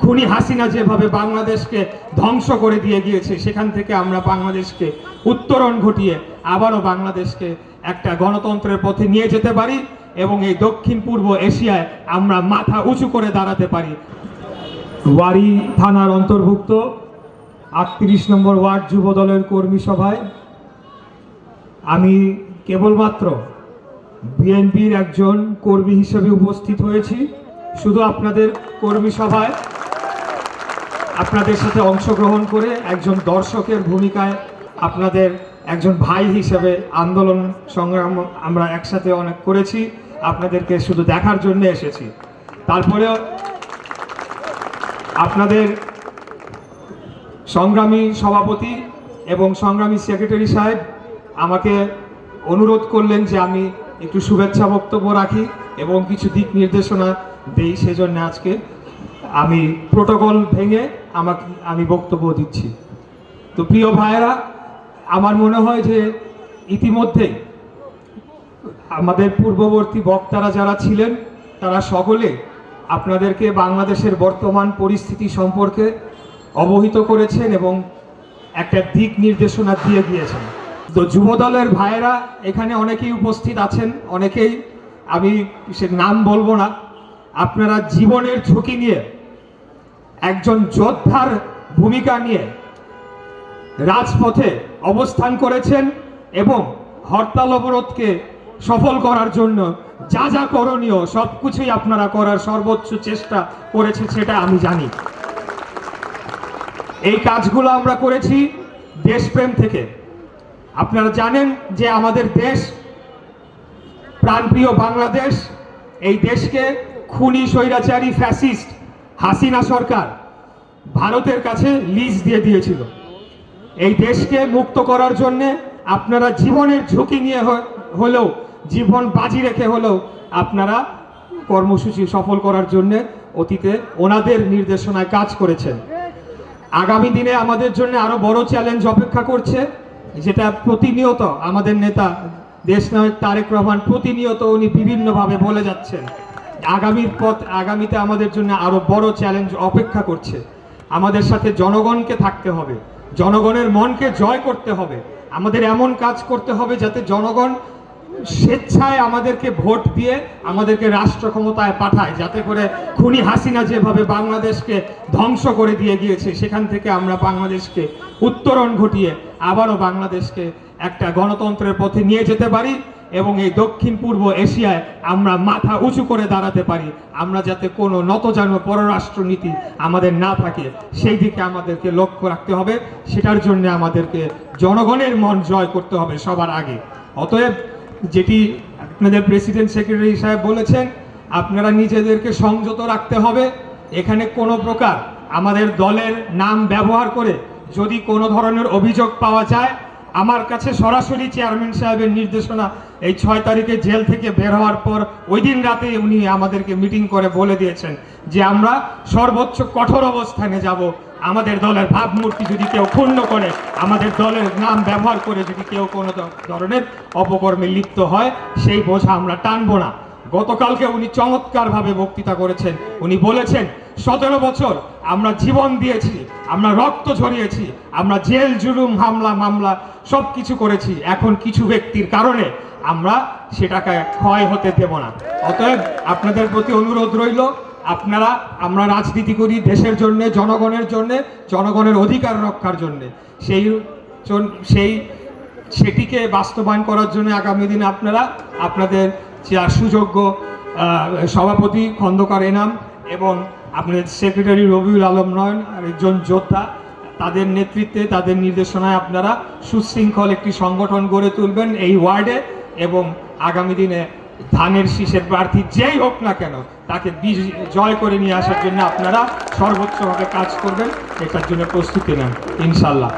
খুনি হাসিনা যেভাবে বাংলাদেশকে ধ্বংস করে দিয়ে গিয়েছে, সেখান থেকে আমরা বাংলাদেশকে উত্তরণ ঘটিয়ে আবারও বাংলাদেশকে একটা গণতন্ত্রের পথে নিয়ে যেতে পারি এবং এই দক্ষিণ পূর্ব এশিয়ায় আমরা মাথা উঁচু করে দাঁড়াতে পারি। ওয়ারী থানার অন্তর্ভুক্ত ৩৮ নম্বর ওয়ার্ড যুব দলের কর্মী সভায় আমি কেবলমাত্র বিএনপির একজন কর্মী হিসেবে উপস্থিত হয়েছি। শুধু আপনাদের কর্মী সভায় আপনাদের সাথে অংশগ্রহণ করে একজন দর্শকের ভূমিকায় আপনাদের একজন ভাই হিসেবে আন্দোলন সংগ্রাম আমরা একসাথে অনেক করেছি, আপনাদেরকে শুধু দেখার জন্য এসেছি। তারপরেও আপনাদের সংগ্রামী সভাপতি এবং সংগ্রামী সেক্রেটারি সাহেব আমাকে অনুরোধ করলেন যে আমি একটু শুভেচ্ছা বক্তব্য রাখি এবং কিছু দিক নির্দেশনা দেই, সেজন্য আজকে আমি প্রোটোকল ভেঙে আমি বক্তব্য দিচ্ছি। তো প্রিয় ভাইয়েরা, আমার মনে হয় যে ইতিমধ্যেই আমাদের পূর্ববর্তী বক্তারা যারা ছিলেন তারা সকলে আপনাদেরকে বাংলাদেশের বর্তমান পরিস্থিতি সম্পর্কে অবহিত করেছেন এবং একটা দিক নির্দেশনা দিয়ে গিয়েছেন। তো যুবদলের ভাইয়েরা এখানে অনেকেই উপস্থিত আছেন, অনেকেই আমি সে নাম বলবো না। আপনারা জীবনের ঝুঁকি নিয়ে একজন যোদ্ধার ভূমিকা নিয়ে রাজপথে অবস্থান করেছেন এবং হরতাল অবরোধকে সফল করার জন্য যা যা করণীয় সবকিছুই আপনারা করার সর্বোচ্চ চেষ্টা করেছে, সেটা আমি জানি। এই কাজগুলো আমরা করেছি দেশপ্রেম থেকে। আপনারা জানেন যে আমাদের দেশ প্রাণপ্রিয় বাংলাদেশ, এই দেশকে খুনি স্বৈরাচারী ফ্যাসিস্ট হাসিনা সরকার ভারতের কাছে লিজ দিয়ে দিয়েছিল। এই দেশকে মুক্ত করার জন্য আপনারা জীবনের ঝুঁকি নিয়ে হলেও, জীবন বাজি রেখে হলেও আপনারা কর্মসূচি সফল করার জন্য অতীতে ওনাদের নির্দেশনায় কাজ করেছেন। আগামী দিনে আমাদের জন্য আরো বড় চ্যালেঞ্জ অপেক্ষা করছে, যেটা প্রতিনিয়ত আমাদের নেতা দেশনায়ক তারেক রহমান প্রতিনিয়ত উনি বিভিন্নভাবে বলে যাচ্ছেন। আগামীতে আমাদের জন্য আরো বড় চ্যালেঞ্জ অপেক্ষা করছে। আমাদের সাথে জনগণকে থাকতে হবে, জনগণের মনকে জয় করতে হবে। আমাদের এমন কাজ করতে হবে যাতে জনগণ স্বেচ্ছায় আমাদেরকে ভোট দিয়ে আমাদেরকে রাষ্ট্র ক্ষমতায় পাঠায়, যাতে করে খুনি হাসিনা যেভাবে বাংলাদেশকে ধ্বংস করে দিয়ে গিয়েছে, সেখান থেকে আমরা বাংলাদেশকে উত্তরণ ঘটিয়ে আবারও বাংলাদেশকে একটা গণতন্ত্রের পথে নিয়ে যেতে পারি এবং এই দক্ষিণ পূর্ব এশিয়ায় আমরা মাথা উঁচু করে দাঁড়াতে পারি। আমরা যাতে কোনো নতজানু পররাষ্ট্রনীতি আমাদের না থাকে, সেই দিকে আমাদেরকে লক্ষ্য রাখতে হবে। সেটার জন্য আমাদেরকে জনগণের মন জয় করতে হবে সবার আগে। অতএব যেটি আপনাদের প্রেসিডেন্ট সেক্রেটারি সাহেব বলেছেন, আপনারা নিজেদেরকে সংযত রাখতে হবে। এখানে কোনো প্রকার আমাদের দলের নাম ব্যবহার করে যদি কোনো ধরনের অভিযোগ পাওয়া যায়, আমার কাছে সরাসরি চেয়ারম্যান সাহেবের নির্দেশনা, এই 6 তারিখে জেল থেকে বের হওয়ার পর ওই দিন রাতে উনি আমাদেরকে মিটিং করে বলে দিয়েছেন যে আমরা সর্বোচ্চ কঠোর অবস্থানে যাব। আমাদের দলের ভাবমূর্তি যদি কেউ ক্ষুণ্ণ করে, আমাদের দলের নাম ব্যবহার করে যদি কেউ কোনো ধরনের অপকর্মে লিপ্ত হয়, সেই বোঝা আমরা টানবো না। গতকালকে উনি চমৎকারভাবে বক্তৃতা করেছেন। উনি বলেছেন 17 বছর আমরা জীবন দিয়েছি, আমরা রক্ত ঝরিয়েছি, আমরা জেল জুলুম হামলা মামলা সব কিছু করেছি, এখন কিছু ব্যক্তির কারণে আমরা সেটাকে ক্ষয় হতে দেব না। অতএব আপনাদের প্রতি অনুরোধ রইল, আমরা রাজনীতি করি দেশের জন্য, জনগণের জন্য, জনগণের অধিকার রক্ষার জন্য। সেটিকে বাস্তবায়ন করার জন্য আগামী দিনে আপনারা আপনাদের সুযোগ্য সভাপতি খন্দকার এনাম এবং আপনাদের সেক্রেটারি রবিউল আলম নয়ন আর একজন যোদ্ধা, তাদের নেতৃত্বে তাদের নির্দেশনায় আপনারা সুশৃঙ্খল একটি সংগঠন গড়ে তুলবেন এই ওয়ার্ডে এবং আগামী দিনে ধানের শীষের প্রার্থী যেই হোক না কেন তাকে জয় করে নিয়ে আসার জন্য আপনারা সর্বোচ্চভাবে কাজ করবেন। এটার জন্য প্রস্তুতি নেন ইনশাল্লাহ।